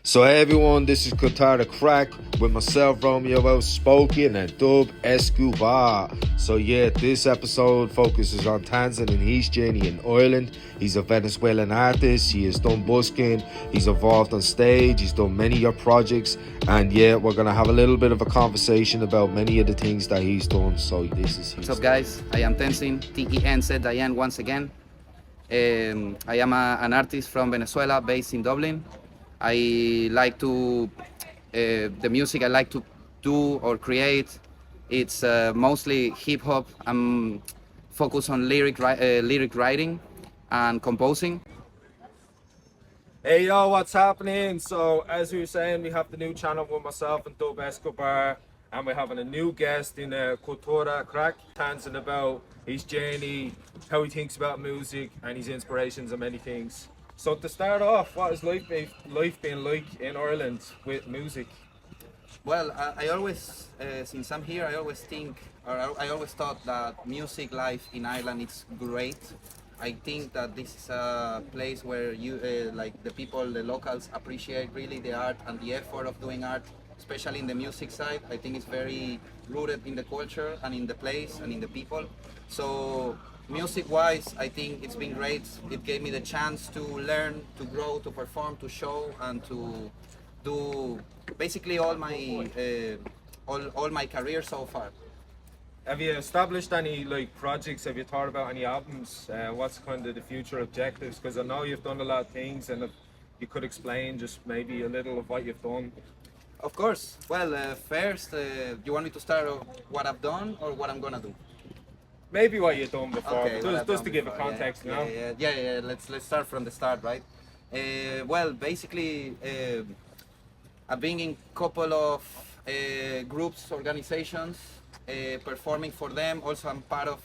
So hey everyone, this is Qatar the Crack with myself, RomeoOutSpoken, and Dub Escobar. So yeah, this episode focuses on Tenzin and his journey in Ireland. He's a Venezuelan artist, he has done busking, he's involved on stage, he's done many of projects, and yeah, we're gonna have a little bit of a conversation about many of the things that he's done. So this is his. What's up, guys? I am Tenzin, Tenzin once again. I am an artist from Venezuela based in Dublin. I like to, the music I like to do or create, it's mostly hip hop. I'm focused on lyric writing and composing. Hey yo, what's happening? So as we were saying, we have the new channel with myself and Dub Escobar, and we're having a new guest in Cultura Crack, Tenzin, about his journey, how he thinks about music and his inspirations and many things. So to start off, what is life been like in Ireland with music? Well, I always, since I'm here, I always think, or I always thought that music life in Ireland is great. I think that this is a place where you, like the people, the locals appreciate really the art and the effort of doing art, especially in the music side. I think it's very rooted in the culture and in the place and in the people. So music-wise, I think it's been great. It gave me the chance to learn, to grow, to perform, to show, and to do basically all my career so far. Have you established any projects? Have you thought about any albums? What's kind of the future objectives? Because I know you've done a lot of things, and if you could explain just maybe a little of what you've done. Of course. Well, first, you want me to start off what I've done or what I'm gonna do? Maybe what you've done before, Okay, just to give a context, you know? Yeah. Let's start from the start, right? Well, basically, I've been in a couple of groups, organizations, performing for them. Also, I'm part of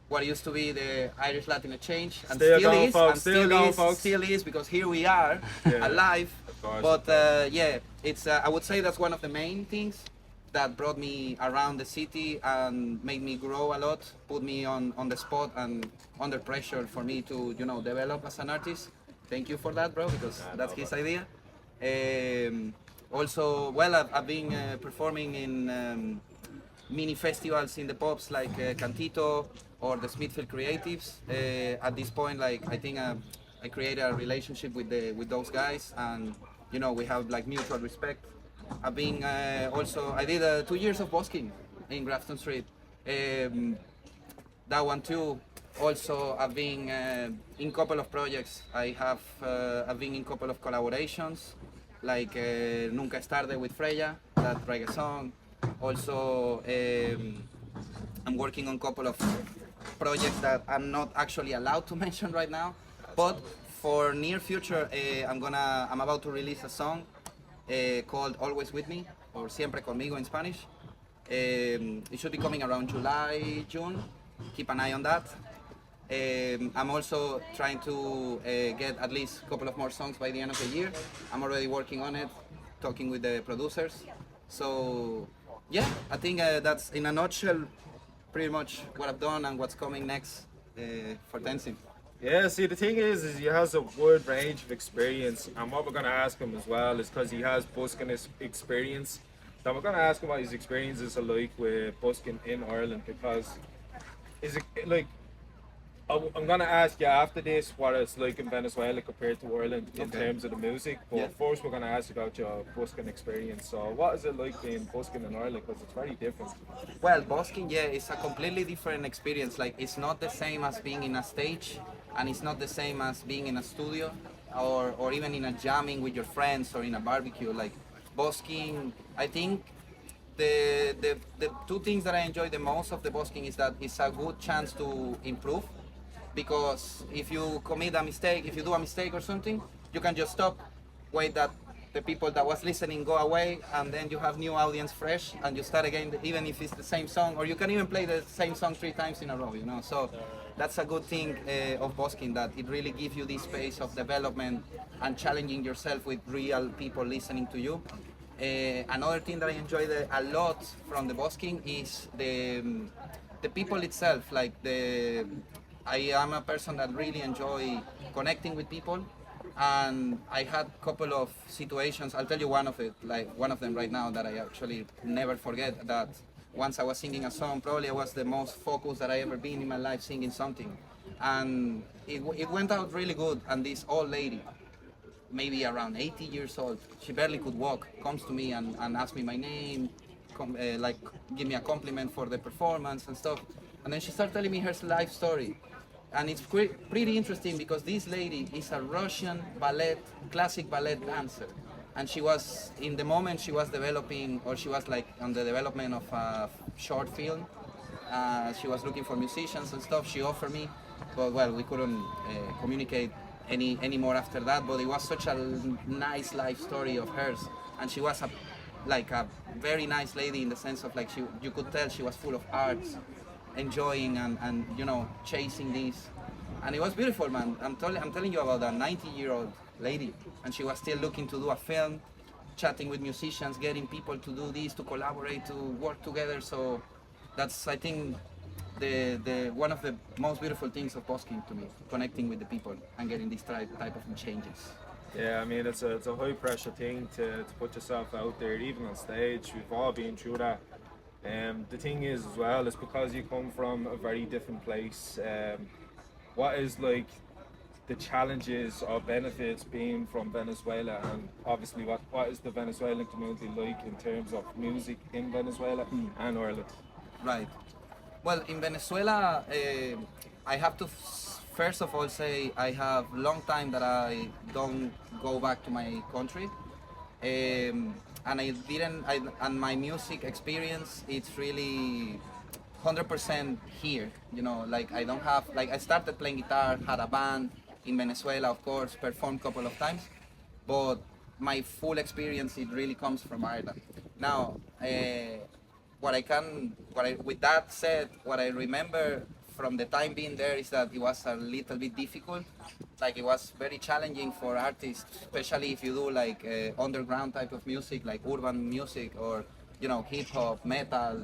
what used to be the Irish Latin Exchange, and still is, because here we are, alive. Of course, But yeah, it's I would say that's one of the main things that brought me around the city and made me grow a lot, put me on the spot and under pressure for me to, develop as an artist. Thank you for that, bro, because that's his idea. Also, well, I've been performing in mini festivals in the pops like Cantito or the Smithfield Creatives. At this point, I think I created a relationship with those guys, and we have mutual respect. I've been I did 2 years of busking in Grafton Street. That one too. Also, I've been in a couple of projects. I've been in a couple of collaborations, like Nunca es tarde with Freya, that reggae song. Also, I'm working on a couple of projects that I'm not actually allowed to mention right now. But for near future, I'm about to release a song called Always With Me, or Siempre Conmigo in Spanish. It should be coming around July, June. Keep an eye on that. I'm also trying to get at least a couple of more songs by the end of the year. I'm already working on it, talking with the producers. So yeah, I think that's in a nutshell pretty much what I've done and what's coming next for Tenzin. Yeah, see, the thing is he has a wide range of experience, and what we're going to ask him as well is because he has busking experience, that we're going to ask him what his experiences are like with busking in Ireland, because is it I'm going to ask you after this what it's like in Venezuela compared to Ireland in terms of the music, but first we're going to ask you about your busking experience. So what is it like being busking in Ireland, because it's very different? Well, busking, yeah, it's a completely different experience. It's not the same as being in a stage, and it's not the same as being in a studio or even in a jamming with your friends or in a barbecue. Busking, I think the two things that I enjoy the most of the busking is that it's a good chance to improve, because if you commit a mistake, if you do a mistake or something, you can just stop, wait that the people that was listening go away, and then you have new audience fresh, and you start again, even if it's the same song, or you can even play the same song 3 times in a row, So that's a good thing of busking, that it really gives you this space of development and challenging yourself with real people listening to you. Another thing that I enjoy a lot from the busking is the people itself. I am a person that really enjoy connecting with people, And I had a couple of situations. I'll tell you one of it, like one of them right now that I actually never forget. That once I was singing a song, probably I was the most focused that I ever been in my life singing something, and it went out really good. And this old lady, maybe around 80 years old, she barely could walk, comes to me and asks me my name, like give me a compliment for the performance and stuff. And then she started telling me her life story. And it's pretty interesting because this lady is a Russian ballet, classic ballet dancer. And she was, in the moment she was developing, or she was like on the development of a short film. She was looking for musicians and stuff. She offered me, but well, we couldn't communicate any more after that. But it was such a nice life story of hers, and she was like a very nice lady in the sense of like you could tell she was full of arts, enjoying and you know chasing this, and it was beautiful, man. I'm telling you about a 90-year-old lady, and she was still looking to do a film, chatting with musicians, getting people to do this, to collaborate, to work together. So that's, I think, the one of the most beautiful things of busking to me, connecting with the people and getting these type of changes. Yeah, I mean, it's a high pressure thing to put yourself out there, even on stage. We've all been through that. The thing is, as well, is because you come from a very different place. What is like the challenges or benefits being from Venezuela, and obviously what is the Venezuelan community like in terms of music in Venezuela and Ireland? Right. Well, in Venezuela, I have to first of all say I have long time that I don't go back to my country, and I didn't. And my music experience, it's really 100% here. You know, like I don't have, like I started playing guitar, had a band in Venezuela, of course, performed a couple of times, but my full experience, it really comes from Ireland. Now, with that said, what I remember from the time being there is that it was a little bit difficult. Like it was very challenging for artists, especially if you do like underground type of music, like urban music or, you know, hip hop, metal,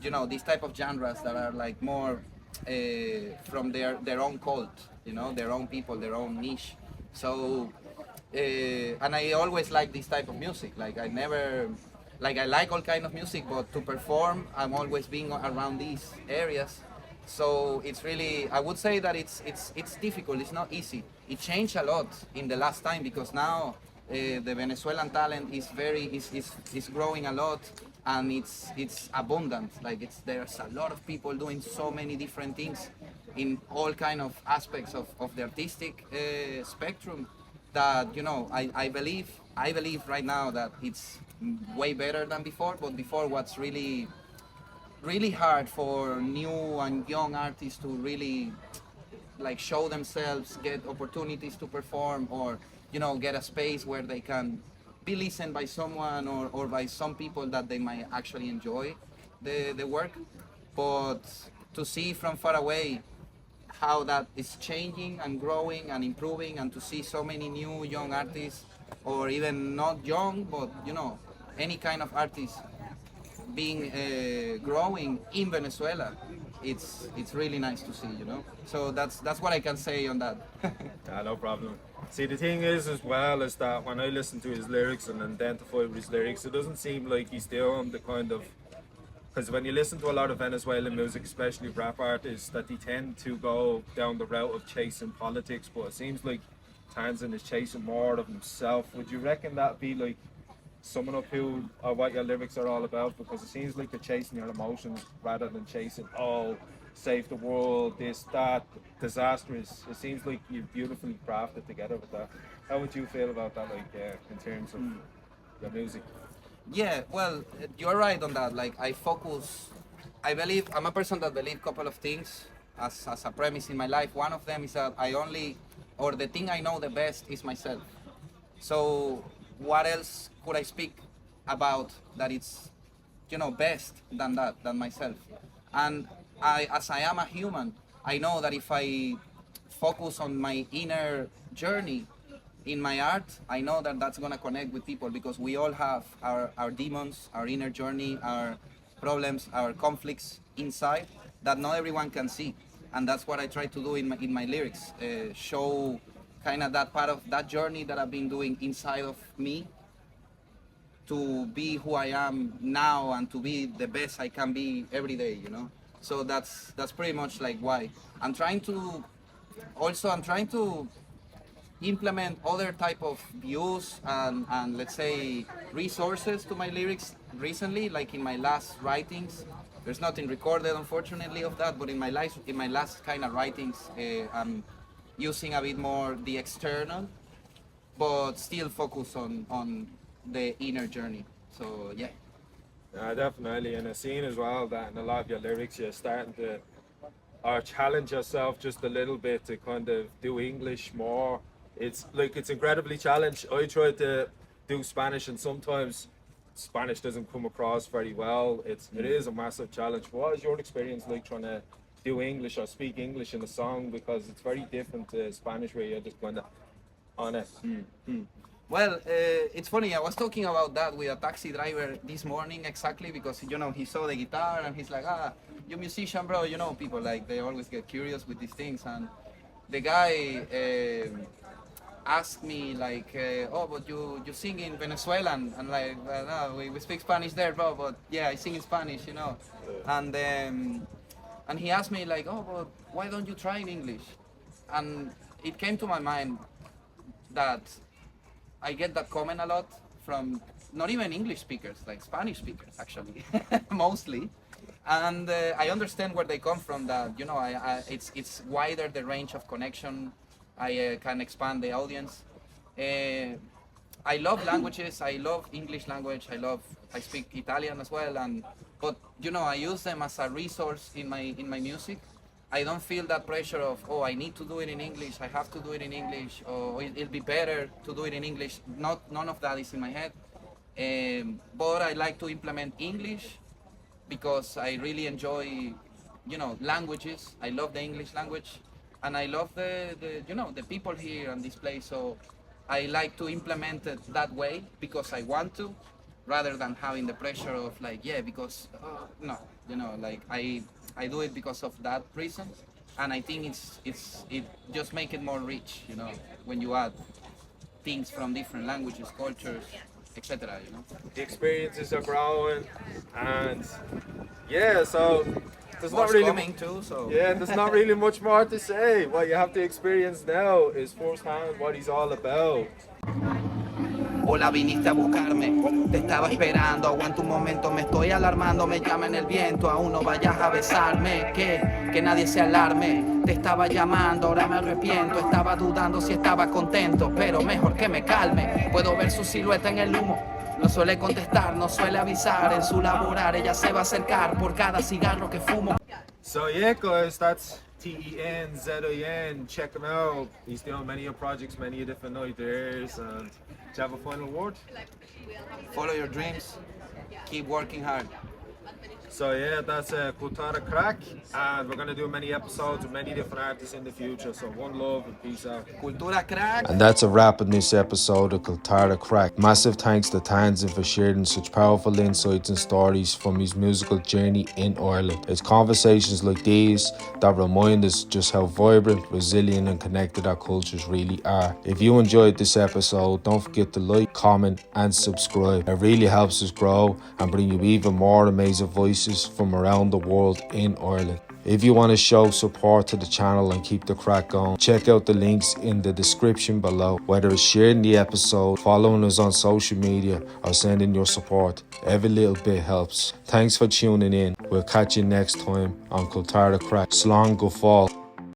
you know, these type of genres that are like more from their own cult, you know, their own people, their own niche. So, and I always like this type of music. Like I never, like I like all kind of music, but to perform, I'm always being around these areas. So it's really, I would say that it's difficult. It's not easy. It changed a lot in the last time because now the Venezuelan talent is is growing a lot, and it's abundant. Like there's a lot of people doing so many different things in all kind of aspects of the artistic spectrum. That, you know, I believe right now that it's way better than before. But before, what's really hard for new and young artists to really like show themselves, get opportunities to perform, or, you know, get a space where they can be listened by someone or by some people that they might actually enjoy the work. But to see from far away how that is changing and growing and improving, and to see so many new young artists, or even not young, but, you know, any kind of artist being growing in Venezuela, it's really nice to see, you know. So that's what I can say on that. No problem. See, the thing is, as well, is that when I listen to his lyrics and identify with his lyrics, it doesn't seem like he's doing the kind of, because when you listen to a lot of Venezuelan music, especially rap artists, that they tend to go down the route of chasing politics, but it seems like Tenzin is chasing more of himself. Would you reckon that be like summing up who or what your lyrics are all about? Because it seems like they're chasing your emotions rather than chasing, oh, save the world, this, that, disastrous. It seems like you've beautifully crafted together with that. How would you feel about that, like in terms of your music? Yeah, well, you're right on that. Like I believe, I'm a person that believes a couple of things as a premise in my life. One of them is that the thing I know the best is myself. So what else could I speak about that it's, you know, best than myself? And as I am a human, I know that if I focus on my inner journey in my art, I know that that's gonna connect with people, because we all have our demons, our inner journey, our problems, our conflicts inside that not everyone can see. And that's what I try to do in my lyrics, show kind of that part of that journey that I've been doing inside of me to be who I am now and to be the best I can be every day, you know. So that's pretty much like why I'm trying to. Also, I'm trying to implement other type of views and let's say resources to my lyrics recently, like in my last writings. There's nothing recorded, unfortunately, of that, but in my last kind of writings, I'm using a bit more the external, but still focus on the inner journey. So yeah. Definitely, and I've seen as well that in a lot of your lyrics you're starting to or challenge yourself just a little bit to kind of do English more. It's like it's incredibly challenged. I try to do Spanish and sometimes Spanish doesn't come across very well. It is a massive challenge. What is your experience like trying to do English or speak English in a song, because it's very different to Spanish where you're just kind of on it. Well, it's funny. I was talking about that with a taxi driver this morning exactly because you know he saw the guitar and he's like, you musician, bro. You know, people like they always get curious with these things. And the guy asked me like, oh, but you sing in Venezuelan? And like, well, no, we speak Spanish there, bro. But yeah, I sing in Spanish, you know. And he asked me like, oh, but why don't you try in English? And it came to my mind that I get that comment a lot from not even English speakers, like Spanish speakers actually, mostly. And I understand where they come from. That you know, it's wider the range of connection. I can expand the audience. I love languages. I love English language. I speak Italian as well. But you know, I use them as a resource in my music. I don't feel that pressure of, oh, I need to do it in English, I have to do it in English, or it'll be better to do it in English. None of that is in my head. But I like to implement English because I really enjoy, you know, languages. I love the English language, and I love the you know, the people here and this place. So I like to implement it that way because I want to, rather than having the pressure of like, yeah, because no, you know, like I do it because of that reason, and I think it just make it more rich, you know, when you add things from different languages, cultures, etc. You know, The experiences are growing, and yeah, so there's not what's really coming too. So yeah, there's not really much more to say. What you have to experience now is firsthand what he's all about. Hola, viniste a buscarme, te estaba esperando, aguanta un momento, me estoy alarmando, me llama en el viento, aún no vayas a besarme, que nadie se alarme, te estaba llamando, ahora me arrepiento, estaba dudando si estaba contento, pero mejor que me calme, puedo ver su silueta en el humo, no suele contestar, no suele avisar, en su laborar ella se va a acercar por cada cigarro que fumo. So yeah, guys, that's Tenzin. Check him out. He's doing many projects, many different ideas. And do you have a final word? Follow your dreams, keep working hard. So yeah, that's Kultara Crack, and we're gonna do many episodes with many different artists in the future. So one love and peace out. Cultura crack. And that's a wrap on this episode of Kultara Crack. Massive thanks to Tenzin for sharing such powerful insights and stories from his musical journey in Ireland. It's conversations like these that remind us just how vibrant, resilient and connected our cultures really are. If you enjoyed this episode, don't forget to like, comment and subscribe. It really helps us grow and bring you even more amazing voices from around the world in Ireland. If you want to show support to the channel and keep the crack going, check out the links in the description below. Whether it's sharing the episode, following us on social media, or sending your support, every little bit helps. Thanks for tuning in. We'll catch you next time on Kultara Crack. Slán go fóill.